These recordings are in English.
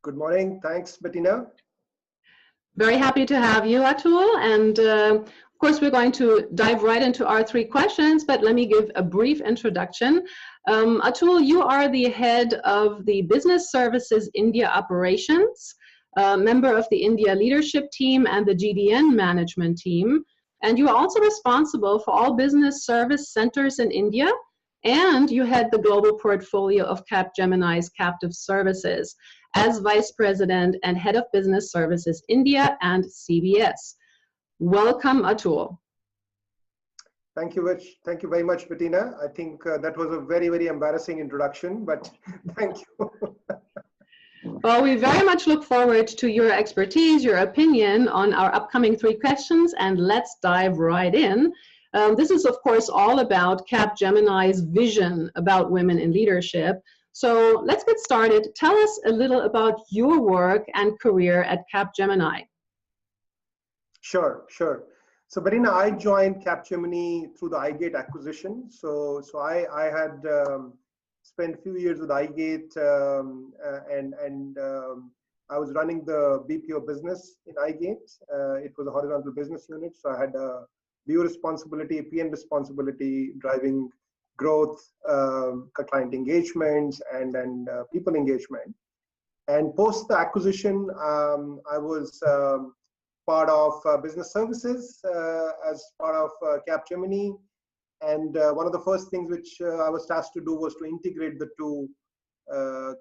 Good morning. Thanks, Bettina. Very happy to have you, Atul. And of course, we're going to dive right into our three questions, but let me give a brief introduction. Atul, you are the head of the Business Services India Operations, member of the India Leadership Team and the GDN Management Team. And you are also responsible for all business service centers in India, and you head the global portfolio of Capgemini's captive services as Vice President and Head of Business Services India and CBS. Welcome, Atul. Thank you very much, Bettina. I think that was a very, very embarrassing introduction, but thank you. Well, we very much look forward to your expertise, your opinion on our upcoming three questions, and let's dive right in. This is, of course, all about Capgemini's vision about women in leadership. So let's get started. Tell us a little about your work and career at Capgemini. Sure. So, Bettina, I joined Capgemini through the iGate acquisition. So I had spent a few years with iGate, and I was running the BPO business in iGate. It was a horizontal business unit, so I had a BU responsibility, PM responsibility, driving growth, client engagements, and people engagement. And post the acquisition, I was part of business services as part of Capgemini. And one of the first things which I was tasked to do was to integrate the two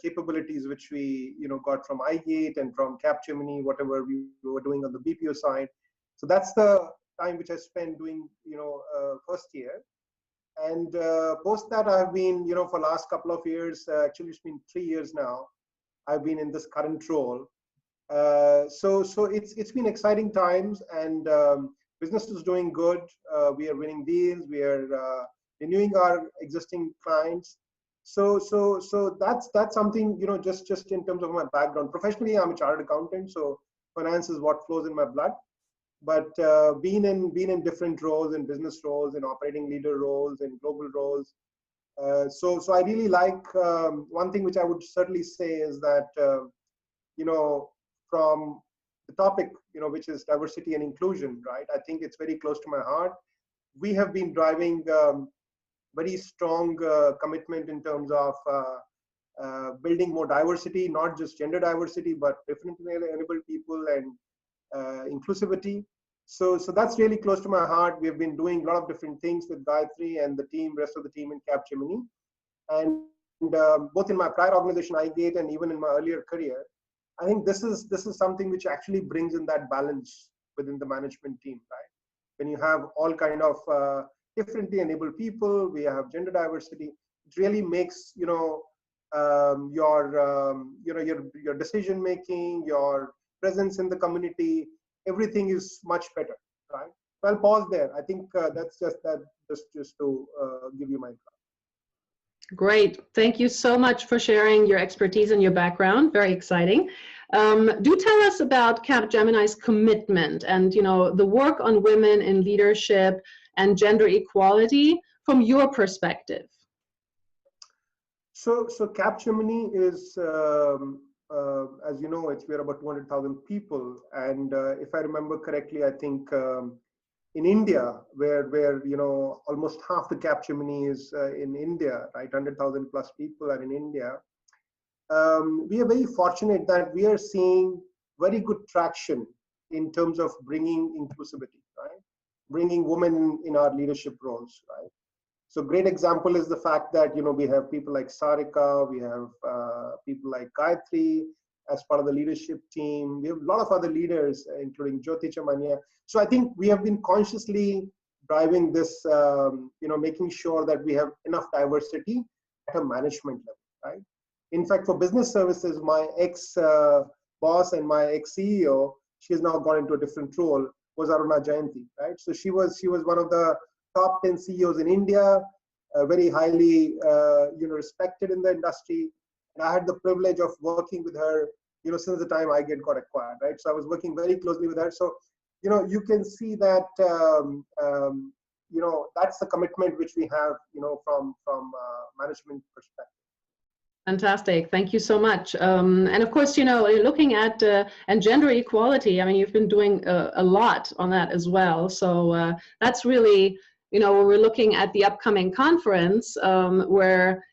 capabilities which we got from iGate and from Capgemini, whatever we were doing on the BPO side. So that's the time which I spent doing first year. And post that, I've been, for last couple of years, actually it's been 3 years now, I've been in this current role. So it's been exciting times, and business is doing good. We are winning deals. We are renewing our existing clients. So that's something, just in terms of my background. Professionally, I'm a chartered accountant, so finance is what flows in my blood. But being in different roles, in business roles, in operating leader roles, in global roles. So I really like, one thing which I would certainly say is that, from the topic, which is diversity and inclusion, right? I think it's very close to my heart. We have been driving very strong commitment in terms of building more diversity, not just gender diversity, but differently enabled people and inclusivity. So that's really close to my heart. We have been doing a lot of different things with Gayatri and the team, rest of the team in Capgemini. And both in my prior organization, iGate, and even in my earlier career, I think this is something which actually brings in that balance within the management team, right? When you have all kind of differently enabled people, we have gender diversity. It really makes your decision making, your presence in the community, everything is much better, right? So I'll pause there. I think that's just to give you my thought. Great. Thank you so much for sharing your expertise and your background. Very exciting. Do tell us about Capgemini's commitment and the work on women in leadership and gender equality from your perspective. So Capgemini is, as you know, we're about 200,000 people, and if I remember correctly, I think in India, where almost half the Capgemini is in India, right? 100,000 plus people are in India. We are very fortunate that we are seeing very good traction in terms of bringing inclusivity, right? Bringing women in our leadership roles, right? So great example is the fact that we have people like Sarika, we have people like Gayatri as part of the leadership team. We have a lot of other leaders, including Jyoti Chamania. So I think we have been consciously driving this, making sure that we have enough diversity at a management level, right? In fact, for business services, my ex-boss and my ex-CEO, she has now gone into a different role, was Aruna Jayanti, right? So she was one of the top 10 CEOs in India, very highly respected in the industry. And I had the privilege of working with her, since the time iGate got acquired, right? So I was working very closely with her. So, you can see that, that's the commitment which we have, from management perspective. Fantastic. Thank you so much. And of course, you know, looking at and gender equality, I mean, you've been doing a lot on that as well. So that's really, you know, when we're looking at the upcoming conference where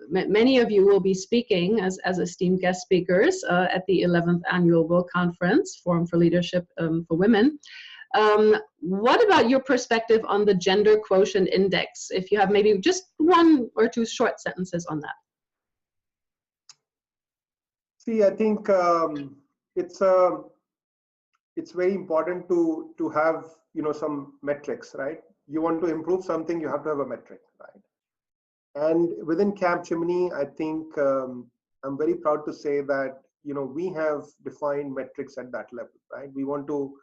many of you will be speaking as esteemed guest speakers at the 11th Annual World Conference, Forum for Leadership for Women. What about your perspective on the Gender Quotient Index? If you have maybe just one or two short sentences on that. See, I think it's very important to have, you know, some metrics, right? You want to improve something, you have to have a metric, right? And within Capgemini, I think I'm very proud to say that, you know, we have defined metrics at that level, right? We want to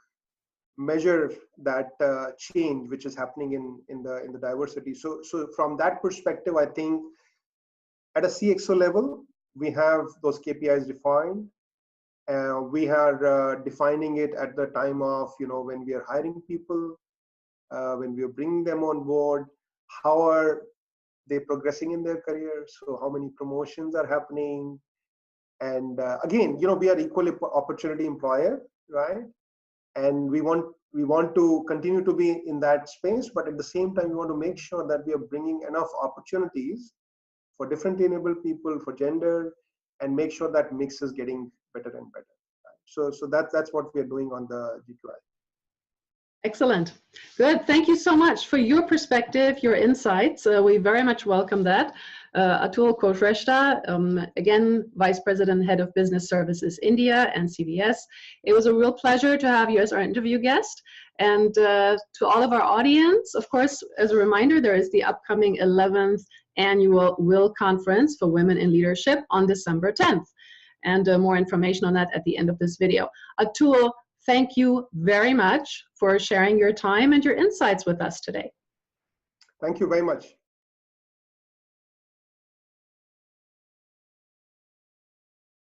measure that change which is happening in the diversity. So from that perspective, I think at a CXO level, we have those KPIs defined. We are defining it at the time of, you know, when we are hiring people, when we are bringing them on board, how are they progressing in their career? So how many promotions are happening? And again, you know, we are equal opportunity employer, right? And we want to continue to be in that space, but at the same time, we want to make sure that we are bringing enough opportunities for differently enabled people, for gender, and make sure that mix is getting better and better. So that's what we are doing on the GQI. Excellent. Good. Thank you so much for your perspective, your insights. We very much welcome that. Atul Kulshreshtha, again, Vice President, Head of Business Services India and CVS. It was a real pleasure to have you as our interview guest. And to all of our audience, of course, as a reminder, there is the upcoming 11th Annual WIL Conference for Women in Leadership on December 10th. And more information on that at the end of this video. Atul, thank you very much for sharing your time and your insights with us today. Thank you very much.